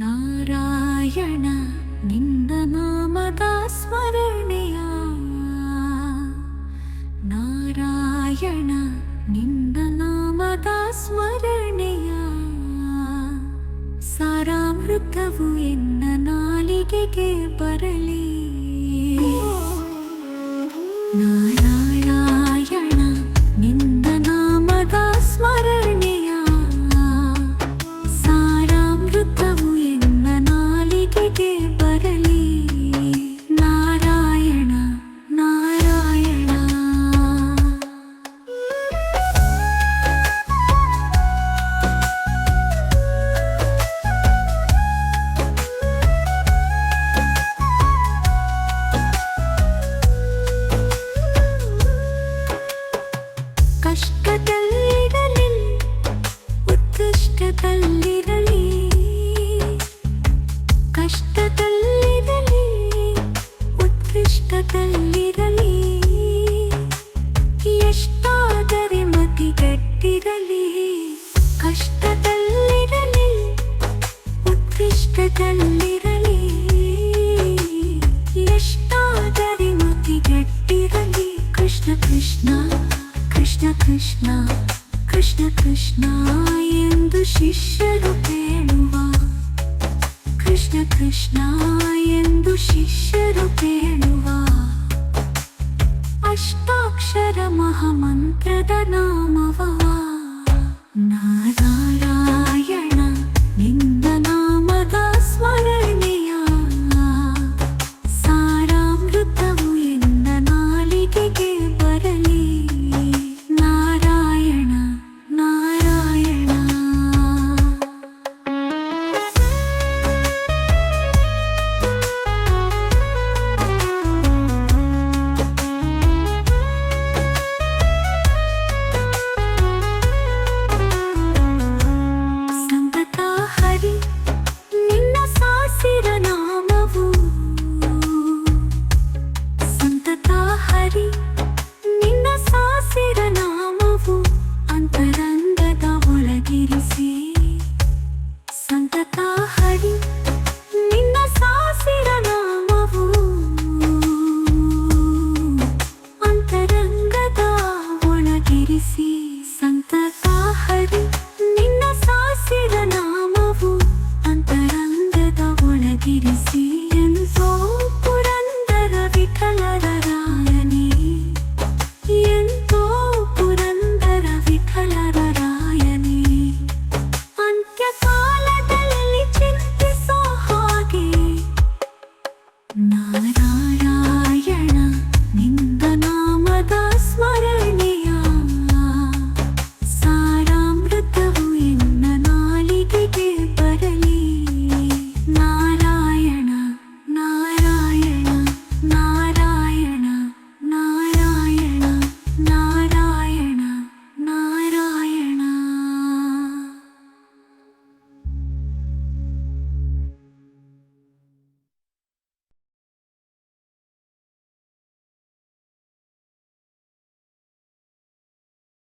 ನಾರಾಯಣ ನಿಂದ ನಾಮದ ಸ್ಮರಣೆಯ ನಾರಾಯಣ ನಿಂದ ನಾಮದ ಸ್ಮರಣೆಯ ಸಾರಾಮೃತವು ಎನ್ನ ನಾಲಿಗೆಗೆ ಬರಲಿ. ನಾರಾಯಣ ನಿಂದ ನಾಮದ ಸ್ಮರಣೆಯ ಸಾರಾಮೃತವು ಎನ್ನ ನಾಲಿಗೆಗೆ ಬರಲಿ. ನಾರಾಯಣ ನಾರಾಯಣ ಕಷ್ಟದಲ್ಲಿರಲಿ ಉತ್ಕೃಷ್ಟದಲ್ಲಿರಲಿ, ಕಷ್ಟದಲ್ಲಿರಲಿ ಉತ್ಕೃಷ್ಟದಲ್ಲಿರಲಿ, ಎಷ್ಟಾದರೆ ಮತಿಗಟ್ಟಿರಲಿ. ಕಷ್ಟದಲ್ಲಿರಲಿ ಉತ್ಕೃಷ್ಟದಲ್ಲಿರಲಿ, ಎಷ್ಟಾದರೆ ಮತಿಗಟ್ಟಿರಲಿ. ಕೃಷ್ಣ ಕೃಷ್ಣ ಕೃಷ್ಣ ಕೃಷ್ಣ ಕೃಷ್ಣ ಕೃಷ್ಣ ಎಂದು ಶಿಷ್ಯರು ಕೇಳುವ, ಕೃಷ್ಣ ಕೃಷ್ಣ ಎಂದು ಶಿಷ್ಯರು ಕೇಳುವ ಅಷ್ಟಾಕ್ಷರ ಮಹಾಮಂತ್ರದ ನಾಮವ. ನಾರಾಯಣ